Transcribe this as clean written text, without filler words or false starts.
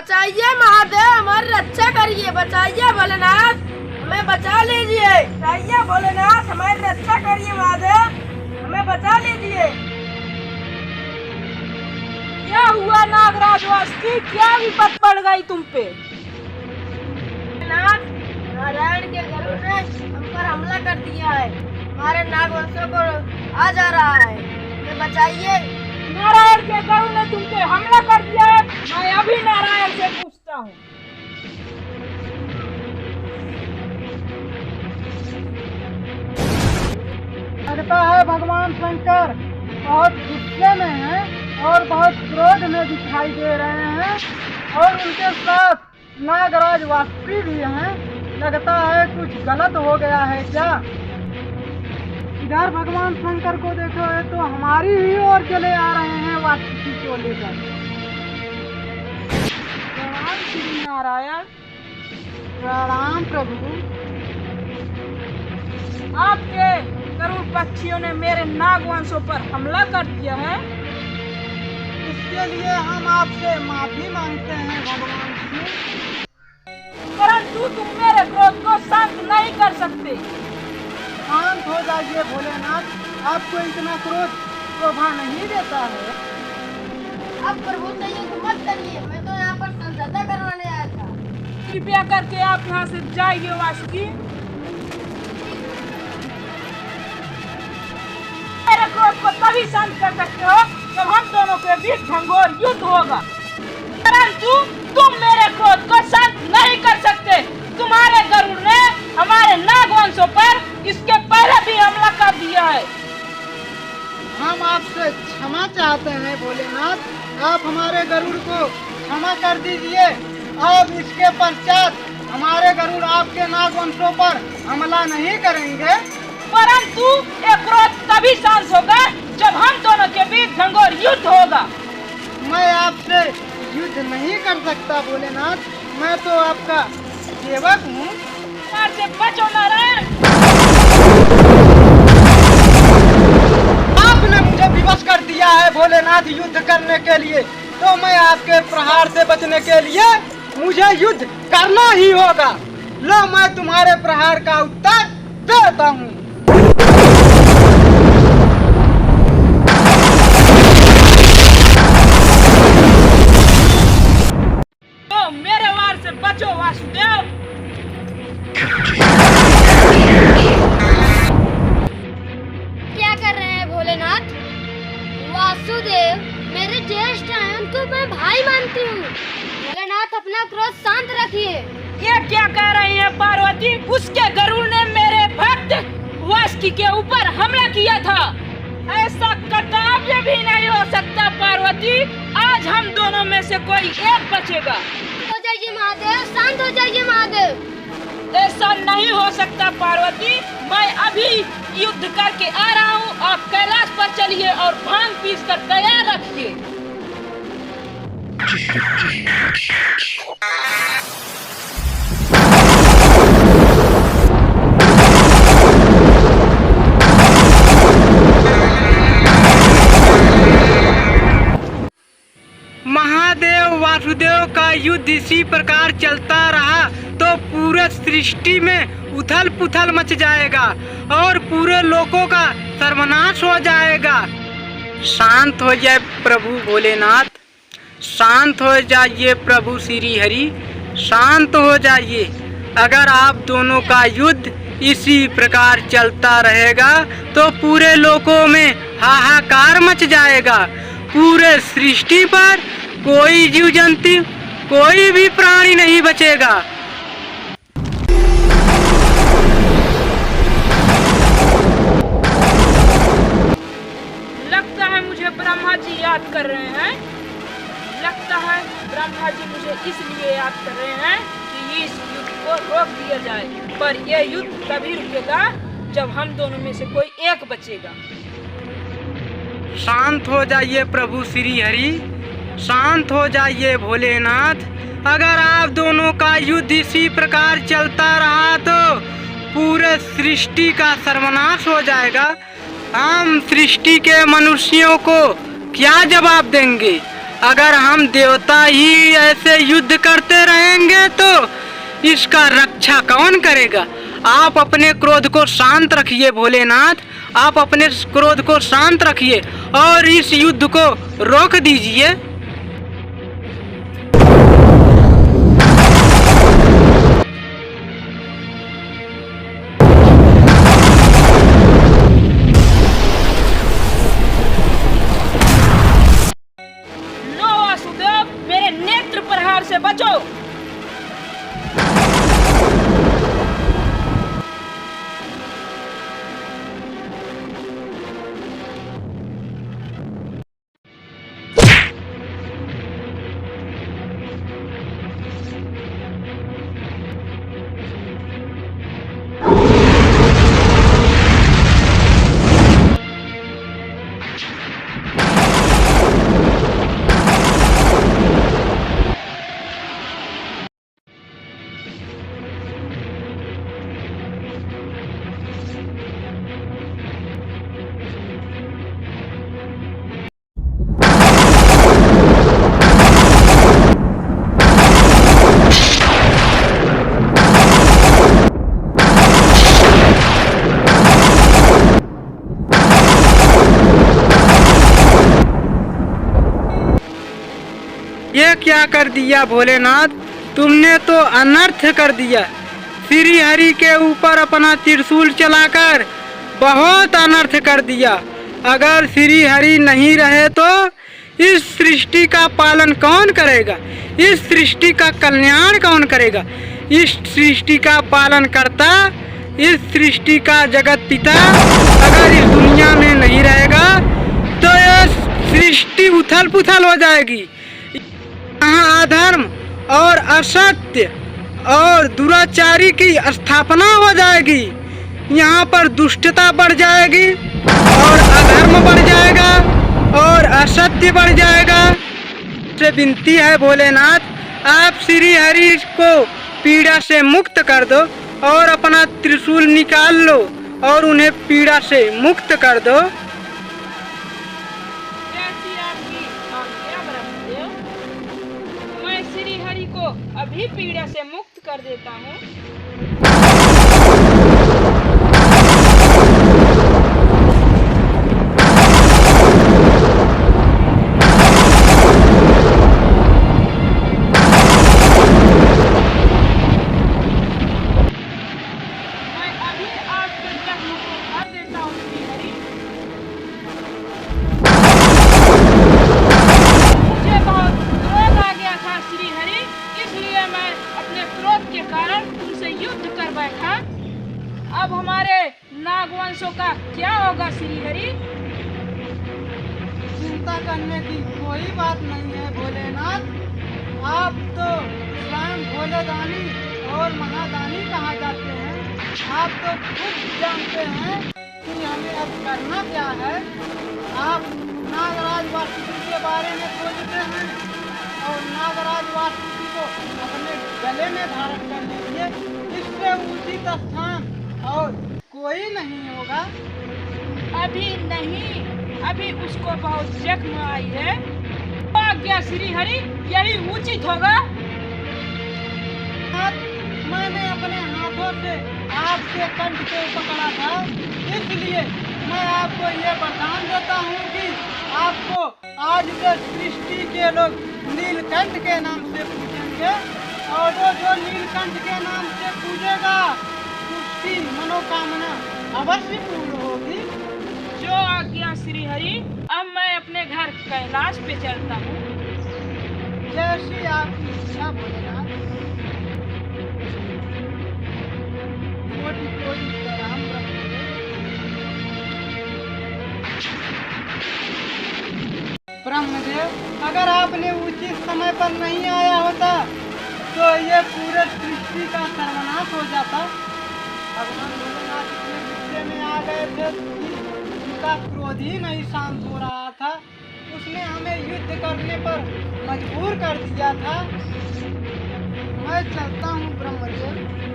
बचाइए महादेव, हमारी रक्षा करिए। बचाइए भोलेनाथ, हमें बचा लीजिए। बचाइए भोलेनाथ, हमारी रक्षा करिए। महादेव, हमें बचा लीजिए। क्या हुआ नागराज वास्ती, क्या विपत पड़ गई तुम पे? नाथ, नारायण के गरुड़ ने हम पर हमला कर दिया है। हमारे नागवंशों को आ जा रहा है, हमें बचाइए। नारायण के गरुड़ ने तुम पे हमला कर दिया है? मैं अभी नारायण से पूछता हूँ। लगता है भगवान शंकर बहुत गुस्से में हैं और बहुत क्रोध में दिखाई दे रहे हैं, और उनके साथ नागराज वासुकी भी हैं। लगता है कुछ गलत हो गया है क्या? इधर भगवान शंकर को देखो, है तो हमारी ही ओर चले आ रहे हैं वासुकी को लेकर। प्रणाम श्री नारायण। प्रणाम प्रभु। आपके गरुड़ पक्षियों ने मेरे नागवंशों पर हमला कर दिया है। इसके लिए हम आपसे माफी मांगते हैं भगवान जी। परंतु तुम मेरे क्रोध को शांत नहीं कर सकते। शांत हो जाइए भोलेनाथ, आपको इतना क्रोध शोभा नहीं देता है। अब प्रभु से युद्ध मत करिए, मैं तो यहाँ पर समझौता करवाने आया था। कृपया करके आप यहाँ से जाइए वासुकी। मेरे क्रोध को तभी शांत कर सकते हो जब हम दोनों के बीच घंघोर युद्ध होगा, परंतु तुम मेरे क्रोध को शांत नहीं कर सकते। तुम्हारे गरुड़ ने हमारे नागवंशों पर इसके पहले भी हमला कर दिया है। हम आपसे क्षमा चाहते हैं भोलेनाथ, आप हमारे गरुड़ को क्षमा कर दीजिए। अब इसके पश्चात हमारे गरुड़ आपके नागवंशों पर हमला नहीं करेंगे। परंतु ये क्रोध तभी शांत होगा जब हम दोनों के बीच घंघोर युद्ध होगा। मैं आपसे युद्ध नहीं कर सकता भोलेनाथ, मैं तो आपका सेवक हूँ। मार से बचो नारायण। आपने मुझे विवश कर दिया है भोलेनाथ युद्ध करने के लिए, तो मैं आपके प्रहार से बचने के लिए मुझे युद्ध करना ही होगा। लो, मैं तुम्हारे प्रहार का उत्तर देता हूँ। तो मेरे वार से बचो वासुदेव। क्या कर रहे हैं भोलेनाथ? वासुदेव मेरे ज्येष्ठ हैं, उनको मैं भाई मानती हूँ। भोलेनाथ, अपना क्रोध शांत रखिए। ये क्या कह रही है पार्वती? उसके गरुड़ ने मेरे भक्त वासुकी के ऊपर हमला किया था। ऐसा कदापि भी नहीं हो सकता पार्वती। आज हम दोनों में से कोई एक बचेगा। हो जाइए महादेव, शांत हो जाइए महादेव। ऐसा नहीं हो सकता पार्वती। मैं अभी युद्ध करके आ रहा हूँ। आप कैलाश पर चलिए और भांग पीस कर तैयार रखिए। महादेव वासुदेव का युद्ध इसी प्रकार चलता रहा तो पूरे सृष्टि में उथल पुथल मच जाएगा और पूरे लोगों का सर्वनाश हो जाएगा। शांत हो जाए प्रभु भोलेनाथ, शांत हो जाइए प्रभु श्री हरि, शांत हो जाइए। अगर आप दोनों का युद्ध इसी प्रकार चलता रहेगा तो पूरे लोगों में हाहाकार मच जाएगा। पूरे सृष्टि पर कोई जीव जंतु, कोई भी प्राणी नहीं बचेगा। लगता है मुझे ब्रह्मा जी याद कर रहे हैं। लगता है ब्रह्मा जी मुझे इसलिए याद कर रहे हैं कि इस युद्ध को रोक दिया जाए। पर यह युद्ध तभी रुकेगा जब हम दोनों में से कोई एक बचेगा। शांत हो जाइए प्रभु श्री हरि, शांत हो जाइए भोलेनाथ। अगर आप दोनों का युद्ध इसी प्रकार चलता रहा तो पूरे सृष्टि का सर्वनाश हो जाएगा। हम सृष्टि के मनुष्यों को क्या जवाब देंगे? अगर हम देवता ही ऐसे युद्ध करते रहेंगे तो इसका रक्षा कौन करेगा। आप अपने क्रोध को शांत रखिए भोलेनाथ, आप अपने क्रोध को शांत रखिए और इस युद्ध को रोक दीजिए। लो वासुदेव, मेरे नेत्र प्रहार से बचो। ये क्या कर दिया भोलेनाथ, तुमने तो अनर्थ कर दिया। श्री हरि के ऊपर अपना त्रिशूल चलाकर बहुत अनर्थ कर दिया। अगर श्री हरि नहीं रहे तो इस सृष्टि का पालन कौन करेगा, इस सृष्टि का कल्याण कौन करेगा। इस सृष्टि का पालन करता, इस सृष्टि का जगत पिता अगर इस दुनिया में नहीं रहेगा तो यह सृष्टि उथल पुथल हो जाएगी। यहाँ अधर्म और असत्य और दुराचारी की स्थापना हो जाएगी। यहाँ पर दुष्टता बढ़ जाएगी और अधर्म बढ़ जाएगा और असत्य बढ़ जाएगा। से विनती है भोलेनाथ, आप श्री हरि को पीड़ा से मुक्त कर दो और अपना त्रिशूल निकाल लो और उन्हें पीड़ा से मुक्त कर दो। कैसी आपकी आज्ञा ब्रह्मदेव, मैं श्री हरि को अभी पीड़ा से मुक्त कर देता हूँ। मैं अभी आपके जख्म को भर देता हूँ श्री हरि। मुझे बहुत क्रोध आ गया था श्री हरि, इसलिए मैं अपने क्रोध के कारण तुमसे युद्ध कर बैठा। अब हमारे नागवंशों का क्या होगा श्री हरि? चिंता करने की कोई बात नहीं है भोलेनाथ, आप तो स्वयं भोलेदानी और महादानी कहा जाते हैं। आप तो खुद जानते हैं कि हमें अब करना क्या है। आप नागराज वासुकी के बारे में सोचते हैं और नागराज वासुकी को अपने गले में धारण कर लीजिए। इससे उचित स्थान और कोई नहीं होगा। अभी नहीं, अभी उसको बहुत जख्म आई है। आज्ञा श्री हरि, यही उचित होगा। मैंने अपने हाथों से आपके कंठ को पकड़ा था, इसलिए मैं आपको ये वरदान देता हूँ कि आपको आज से सृष्टि के लोग नीलकंठ के नाम से पूजेंगे और वो जो नीलकंठ के नाम से पूजेगा उसकी मनोकामना अवश्य पूर्ण होगी। जो आज्ञा श्री हरि, अब मैं अपने घर कैलाश पे चलता हूँ। जैसी आपकी इच्छा भोलेनाथ। कोटि कोटि प्रणाम ब्रह्मदेव, अगर आपने उचित समय पर नहीं आया होता तो ये पूरे सृष्टि का सर्वनाश हो जाता। भगवान भोलेनाथ इतने गुस्से में आ गए थे कि उनका क्रोध ही नहीं शांत हो रहा था। उसने हमें युद्ध करने पर मजबूर कर दिया था। मैं चलता हूँ ब्रह्मदेव।